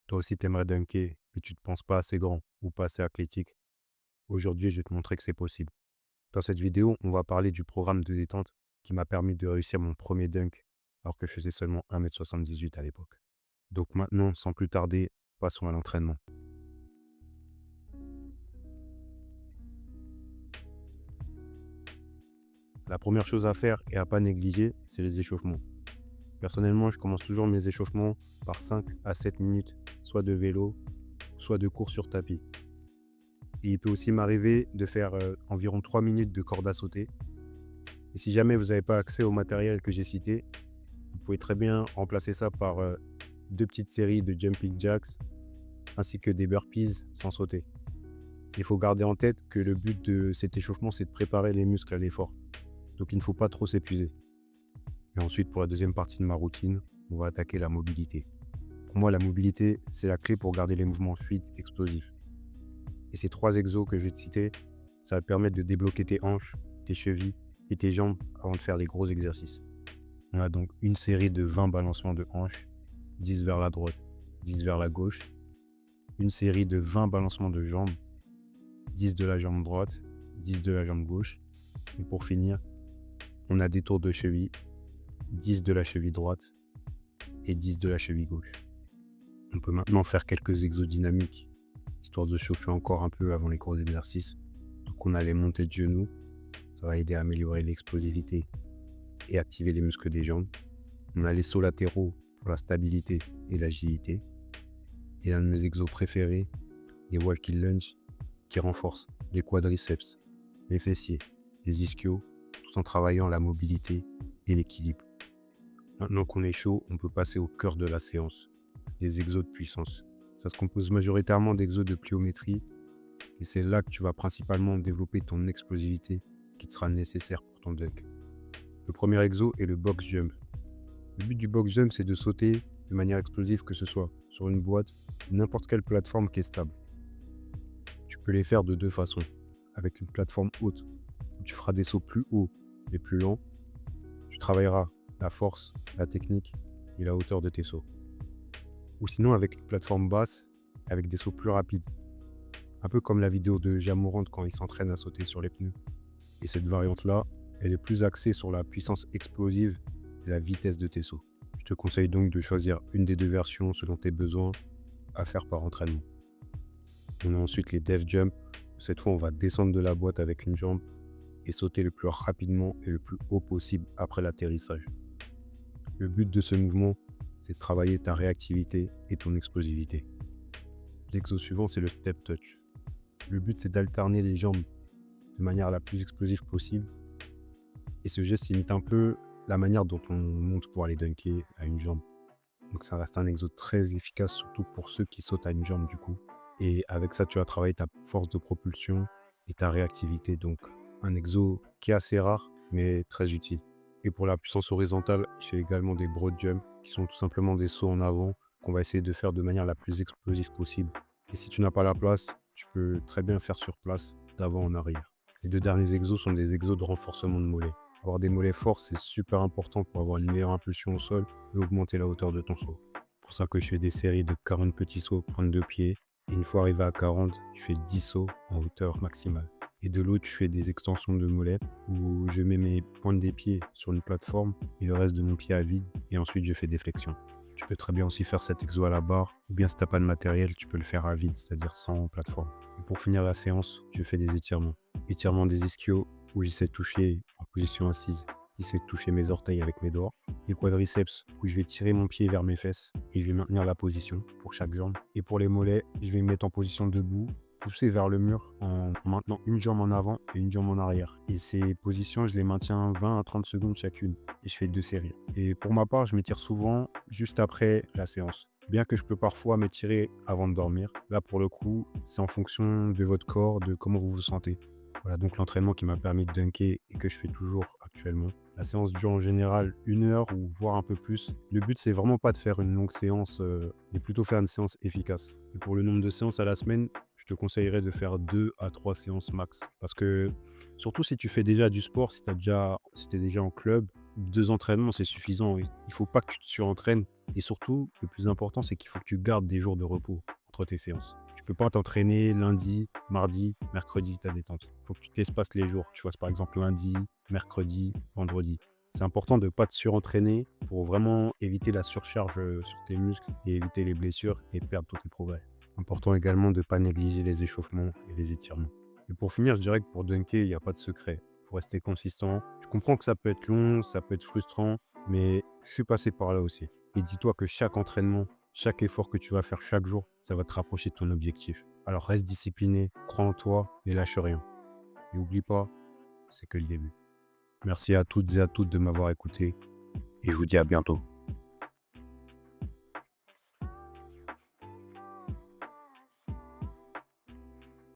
Toi aussi, t'aimerais dunker, mais tu te penses pas assez grand ou pas assez athlétique. Aujourd'hui, je vais te montrer que c'est possible. Dans cette vidéo, on va parler du programme de détente qui m'a permis de réussir mon premier dunk alors que je faisais seulement 1,78 m à l'époque. Donc maintenant, sans plus tarder, passons à l'entraînement. La première chose à faire et à pas négliger, c'est les échauffements. Personnellement, je commence toujours mes échauffements par 5 à 7 minutes, soit de vélo, soit de course sur tapis. Et il peut aussi m'arriver de faire environ 3 minutes de corde à sauter. Et si jamais vous n'avez pas accès au matériel que j'ai cité, vous pouvez très bien remplacer ça par 2 petites séries de jumping jacks ainsi que des burpees sans sauter. Il faut garder en tête que le but de cet échauffement, c'est de préparer les muscles à l'effort. Donc il ne faut pas trop s'épuiser. Et ensuite, pour la deuxième partie de ma routine, on va attaquer la mobilité. Pour moi, la mobilité, c'est la clé pour garder les mouvements fluides, explosifs. Et ces 3 exos que je vais te citer, ça va te permettre de débloquer tes hanches, tes chevilles et tes jambes avant de faire les gros exercices. On a donc une série de 20 balancements de hanches, 10 vers la droite, 10 vers la gauche. Une série de 20 balancements de jambes, 10 de la jambe droite, 10 de la jambe gauche. Et pour finir, on a des tours de cheville, 10 de la cheville droite et 10 de la cheville gauche. On peut maintenant faire quelques exos dynamiques, histoire de chauffer encore un peu avant les gros exercices. Donc on a les montées de genoux, ça va aider à améliorer l'explosivité et activer les muscles des jambes. On a les sauts latéraux pour la stabilité et l'agilité. Et l'un de mes exos préférés, les walking lunges, qui renforcent les quadriceps, les fessiers, les ischios, tout en travaillant la mobilité et l'équilibre. Maintenant qu'on est chaud, on peut passer au cœur de la séance, les exos de puissance. Ça se compose majoritairement d'exos de pliométrie, et c'est là que tu vas principalement développer ton explosivité qui te sera nécessaire pour ton dunk. Le premier exo est le box jump. Le but du box jump, c'est de sauter de manière explosive, que ce soit sur une boîte ou n'importe quelle plateforme qui est stable. Tu peux les faire de 2 façons. Avec une plateforme haute, où tu feras des sauts plus hauts et plus lents. Tu travailleras la force, la technique et la hauteur de tes sauts. Ou sinon avec une plateforme basse, avec des sauts plus rapides. Un peu comme la vidéo de Jamorant quand il s'entraîne à sauter sur les pneus. Et cette variante-là, elle est plus axée sur la puissance explosive et la vitesse de tes sauts. Je te conseille donc de choisir une des 2 versions selon tes besoins à faire par entraînement. On a ensuite les dev jump. Cette fois, on va descendre de la boîte avec une jambe et sauter le plus rapidement et le plus haut possible après l'atterrissage. Le but de ce mouvement, c'est de travailler ta réactivité et ton explosivité. L'exo suivant, c'est le step touch. Le but, c'est d'alterner les jambes de manière la plus explosive possible. Et ce geste imite un peu la manière dont on monte pour aller dunker à une jambe. Donc ça reste un exo très efficace, surtout pour ceux qui sautent à une jambe du coup. Et avec ça, tu vas travailler ta force de propulsion et ta réactivité. Donc un exo qui est assez rare, mais très utile. Et pour la puissance horizontale, je fais également des broad jumps, qui sont tout simplement des sauts en avant qu'on va essayer de faire de manière la plus explosive possible. Et si tu n'as pas la place, tu peux très bien faire sur place, d'avant en arrière. Les 2 derniers exos sont des exos de renforcement de mollets. Avoir des mollets forts, c'est super important pour avoir une meilleure impulsion au sol et augmenter la hauteur de ton saut. C'est pour ça que je fais des séries de 40 petits sauts, pointe de pied. Et une fois arrivé à 40, je fais 10 sauts en hauteur maximale. Et de l'autre, je fais des extensions de mollets où je mets mes pointes des pieds sur une plateforme et le reste de mon pied à vide. Et ensuite, je fais des flexions. Tu peux très bien aussi faire cet exo à la barre, ou bien si tu n'as pas de matériel, tu peux le faire à vide, c'est-à-dire sans plateforme. Et pour finir la séance, je fais des étirements. Étirement des ischios, où j'essaie de toucher en position assise. J'essaie de toucher mes orteils avec mes doigts. Les quadriceps, où je vais tirer mon pied vers mes fesses et je vais maintenir la position pour chaque jambe. Et pour les mollets, je vais me mettre en position debout, pousser vers le mur en maintenant une jambe en avant et une jambe en arrière. Et ces positions, je les maintiens 20 à 30 secondes chacune. Et je fais 2 séries. Et pour ma part, je m'étire souvent juste après la séance. Bien que je peux parfois m'étirer avant de dormir. Là, pour le coup, c'est en fonction de votre corps, de comment vous vous sentez. Voilà donc l'entraînement qui m'a permis de dunker et que je fais toujours actuellement. La séance dure en général 1 heure ou voire un peu plus. Le but, c'est vraiment pas de faire une longue séance, mais plutôt faire une séance efficace. Et pour le nombre de séances à la semaine, je te conseillerais de faire 2 à 3 séances max. Parce que surtout si tu fais déjà du sport, si tu es déjà en club 2 entraînements, c'est suffisant. Il faut pas que tu te surentraînes et surtout, le plus important, c'est qu'il faut que tu gardes des jours de repos entre tes séances. Tu peux pas t'entraîner lundi, mardi, mercredi, ta détente. Il faut que tu t'espaces les jours. Tu fasses par exemple lundi, mercredi, vendredi. C'est important de ne pas te surentraîner pour vraiment éviter la surcharge sur tes muscles et éviter les blessures et perdre tous tes progrès. Important également de ne pas négliger les échauffements et les étirements. Et pour finir, je dirais que pour dunker, il n'y a pas de secret. Il faut rester consistant. Je comprends que ça peut être long, ça peut être frustrant, mais je suis passé par là aussi. Et dis-toi que chaque entraînement, chaque effort que tu vas faire chaque jour, ça va te rapprocher de ton objectif. Alors reste discipliné, crois en toi, ne lâche rien. Et n'oublie pas, c'est que le début. Merci à toutes et à tous de m'avoir écouté et je vous dis à bientôt.